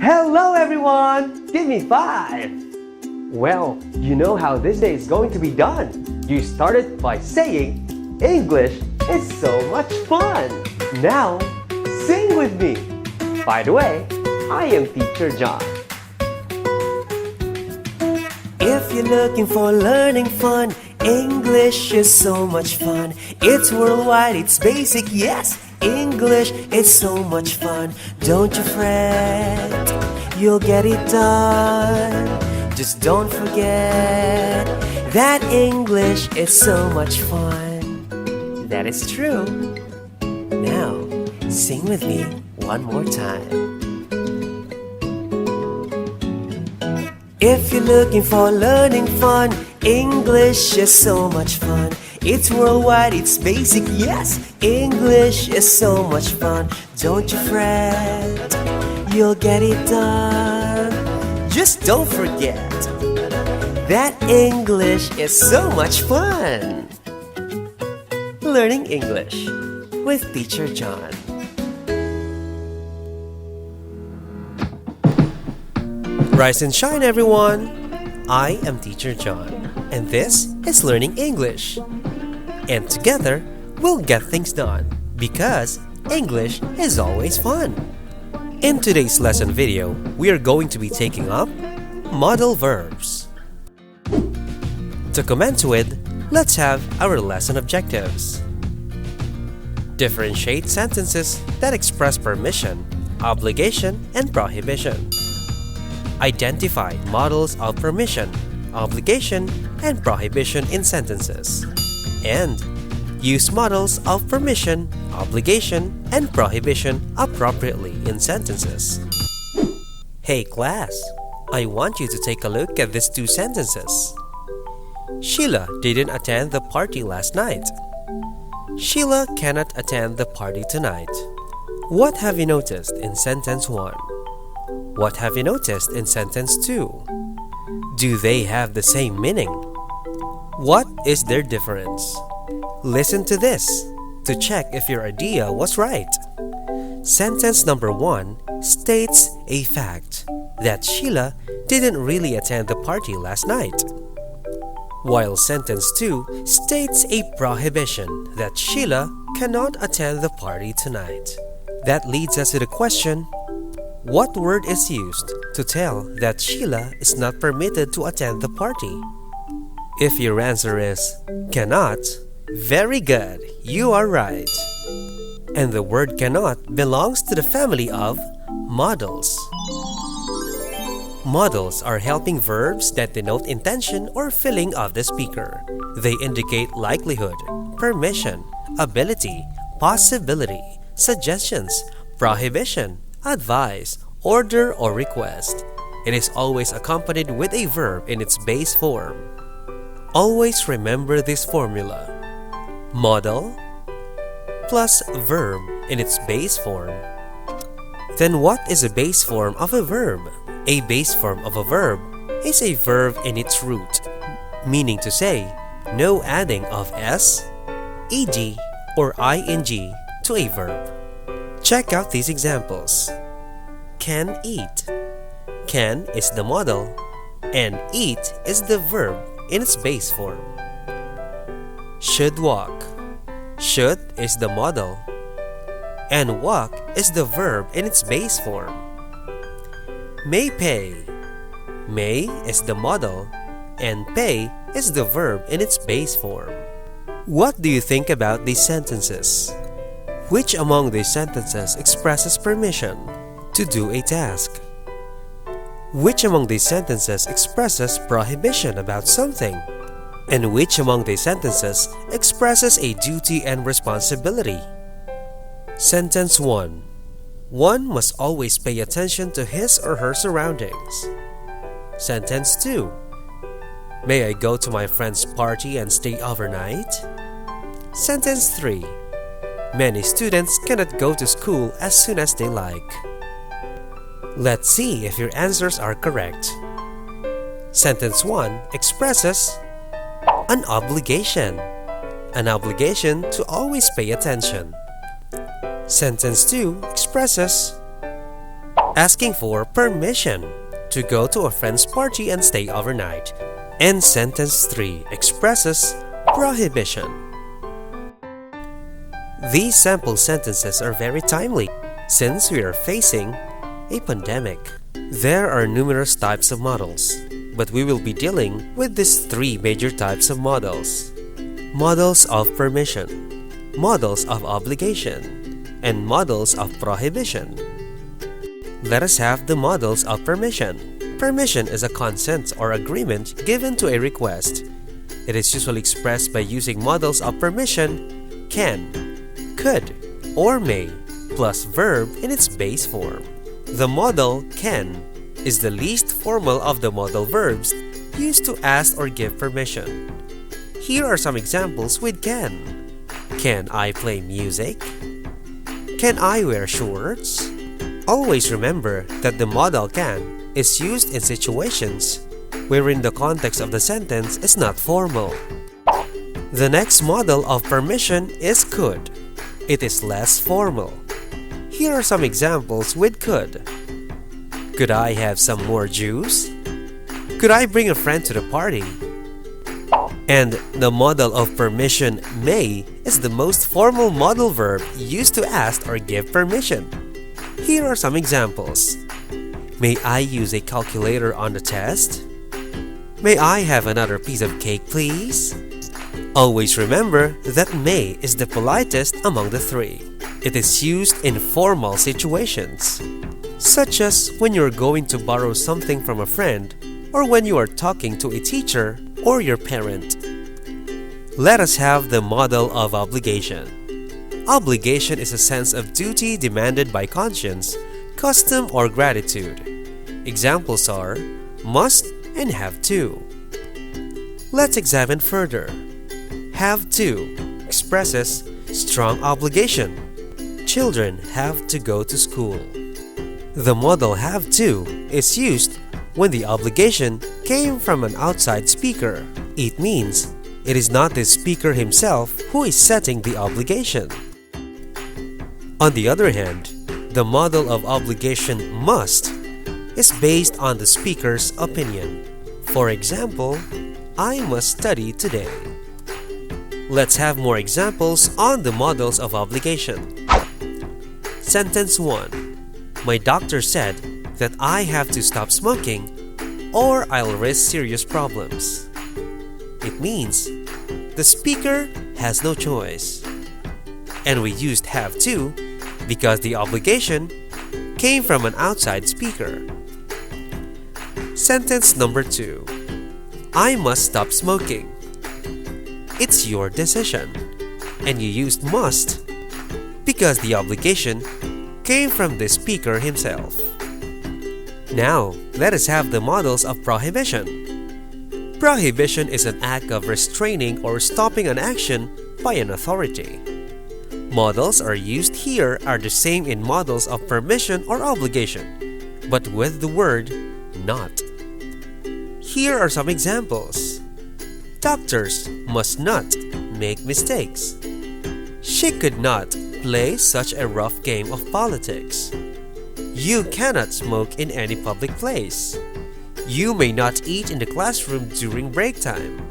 Hello everyone! Give me 5! Well, you know how this day is going to be done. You started by saying, English is so much fun! Now, sing with me! By the way, I am Teacher John. If you're looking for learning fun, English is so much fun. It's worldwide, it's basic, yes! English is so much fun. Don't you fret, you'll get it done. Just don't forget that English is so much fun. That is true. Now, sing with me one more time. If you're looking for learning fun, English is so much fun. It's worldwide, it's basic, yes! English is so much fun. Don't you fret, you'll get it done. Just don't forget that English is so much fun. Learning English with Teacher John. Rise and shine, everyone! I am Teacher John, and this is Learning English. And together, we'll get things done, because English is always fun. In today's lesson video, we are going to be taking up modal verbs. To commence with, let's have our lesson objectives. Differentiate sentences that express permission, obligation, and prohibition. Identify models of permission, obligation, and prohibition in sentences. And use models of permission, obligation, and prohibition appropriately in sentences. Hey class, I want you to take a look at these two sentences. Sheila didn't attend the party last night. Sheila cannot attend the party tonight. What have you noticed in sentence 1? What have you noticed in sentence 2? Do they have the same meaning? What is their difference? Listen to this to check if your idea was right. Sentence number 1 states a fact that Sheila didn't really attend the party last night, while sentence 2 states a prohibition that Sheila cannot attend the party tonight. That leads us to the question, what word is used to tell that Sheila is not permitted to attend the party? If your answer is cannot, very good, you are right. And the word cannot belongs to the family of modals. Modals are helping verbs that denote intention or feeling of the speaker. They indicate likelihood, permission, ability, possibility, suggestions, prohibition, advice, order, or request. It is always accompanied with a verb in its base form. Always remember this formula. Modal plus verb in its base form. Then what is a base form of a verb? A base form of a verb is a verb in its root, meaning to say, no adding of s, ed, or ing to a verb. Check out these examples. Can eat. Can is the modal, and eat is the verb in its base form. Should walk. Should is the modal, and walk is the verb in its base form. May pay. May is the modal, and pay is the verb in its base form. What do you think about these sentences? Which among these sentences expresses permission to do a task? Which among these sentences expresses prohibition about something? And which among these sentences expresses a duty and responsibility? Sentence 1. One must always pay attention to his or her surroundings. Sentence 2. May I go to my friend's party and stay overnight? Sentence 3. Many students cannot go to school as soon as they like. Let's see if your answers are correct. Sentence 1 expresses an obligation to always pay attention. Sentence 2 expresses asking for permission to go to a friend's party and stay overnight. And sentence 3 expresses prohibition. These sample sentences are very timely since we are facing a pandemic. There are numerous types of modals, but we will be dealing with these 3 major types of modals. Modals of permission, modals of obligation, and modals of prohibition. Let us have the modals of permission. Permission is a consent or agreement given to a request. It is usually expressed by using modals of permission can, could, or may, plus verb in its base form. The modal can is the least formal of the modal verbs used to ask or give permission. Here are some examples with can. Can I play music? Can I wear shorts? Always remember that the modal can is used in situations wherein the context of the sentence is not formal. The next modal of permission is could. It is less formal. Here are some examples with could. Could I have some more juice? Could I bring a friend to the party? And the modal of permission may is the most formal modal verb used to ask or give permission. Here are some examples. May I use a calculator on the test? May I have another piece of cake, please? Always remember that may is the politest among the 3. It is used in formal situations, such as when you're going to borrow something from a friend or when you are talking to a teacher or your parent. Let us have the modal of obligation. Obligation is a sense of duty demanded by conscience, custom, or gratitude. Examples are must and have to. Let's examine further. Have to expresses strong obligation. Children have to go to school. The modal have to is used when the obligation came from an outside speaker. It means it is not the speaker himself who is setting the obligation. On the other hand, the modal of obligation must is based on the speaker's opinion. For example, I must study today. Let's have more examples on the modals of obligation. Sentence 1. My doctor said that I have to stop smoking or I'll risk serious problems. It means the speaker has no choice. And we used have to because the obligation came from an outside speaker. Sentence number 2. I must stop smoking. It's your decision. And you used must because the obligation came from the speaker himself. Now, let us have the modals of prohibition. Prohibition is an act of restraining or stopping an action by an authority. Modals are used here are the same in modals of permission or obligation, but with the word not. Here are some examples. Doctors must not make mistakes. She could not play such a rough game of politics. You cannot smoke in any public place. You may not eat in the classroom during break time.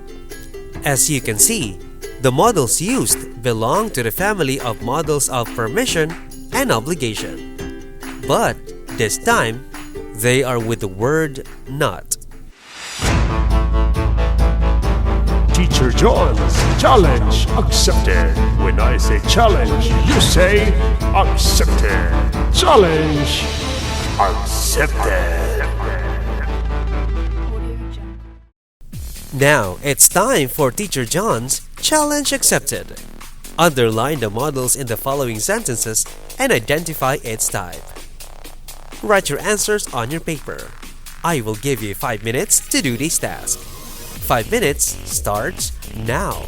As you can see, the modals used belong to the family of modals of permission and obligation. But this time, they are with the word not. Teacher John's challenge accepted. When I say challenge, you say accepted. Challenge accepted. Now, it's time for Teacher John's Challenge Accepted. Underline the modals in the following sentences and identify its type. Write your answers on your paper. I will give you 5 minutes to do this task. 5 minutes starts now.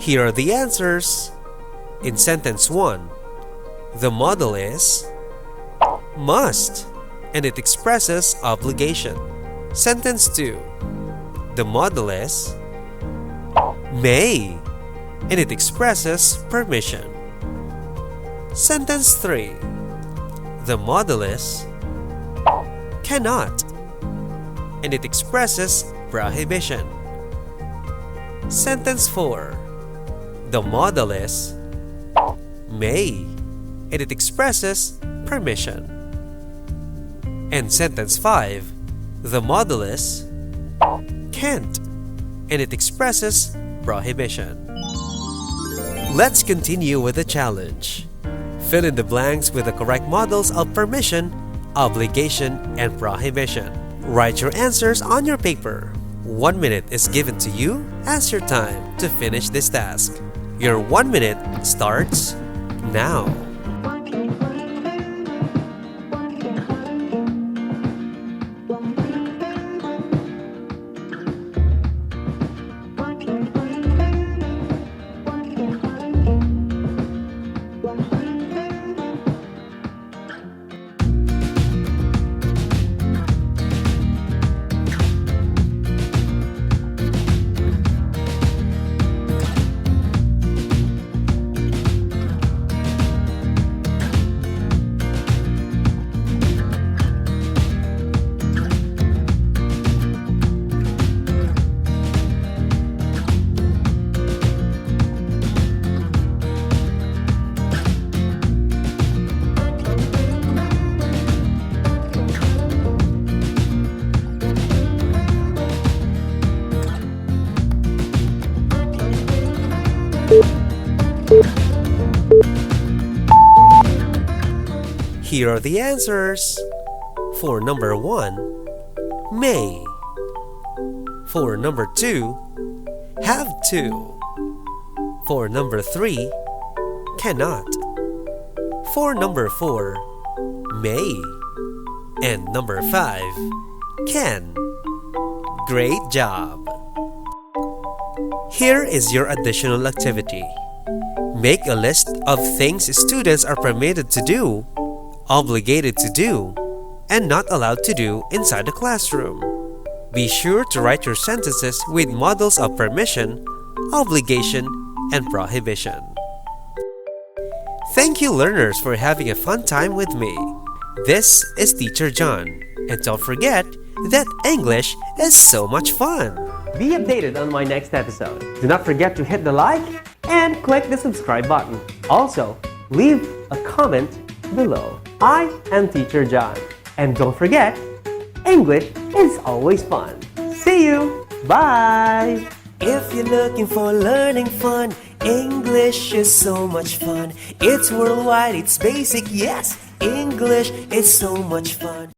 Here are the answers. In sentence 1, the modal is must, and it expresses obligation. Sentence 2, the modal is may, and it expresses permission. Sentence 3, the modal is cannot, and it expresses prohibition. Sentence 4, the modal is may, and it expresses permission. And sentence 5, the modal is can't, and it expresses prohibition. Let's continue with the challenge. Fill in the blanks with the correct modals of permission, obligation, and prohibition. Write your answers on your paper. 1 minute is given to you as your time to finish this task. Your 1 minute starts now. Here are the answers. For number 1, may. For number 2, have to. For number 3, cannot. For number 4, may. And number 5, can. Great job! Here is your additional activity. Make a list of things students are permitted to do, obligated to do, and not allowed to do inside the classroom. Be sure to write your sentences with modals of permission, obligation, and prohibition. Thank you, learners, for having a fun time with me. This is Teacher John, and don't forget that English is so much fun. Be updated on my next episode. Do not forget to hit the like and click the subscribe button. Also, leave a comment below. I am Teacher John. And don't forget, English is always fun. See you! Bye! If you're looking for learning fun, English is so much fun. It's worldwide, it's basic, yes. English is so much fun.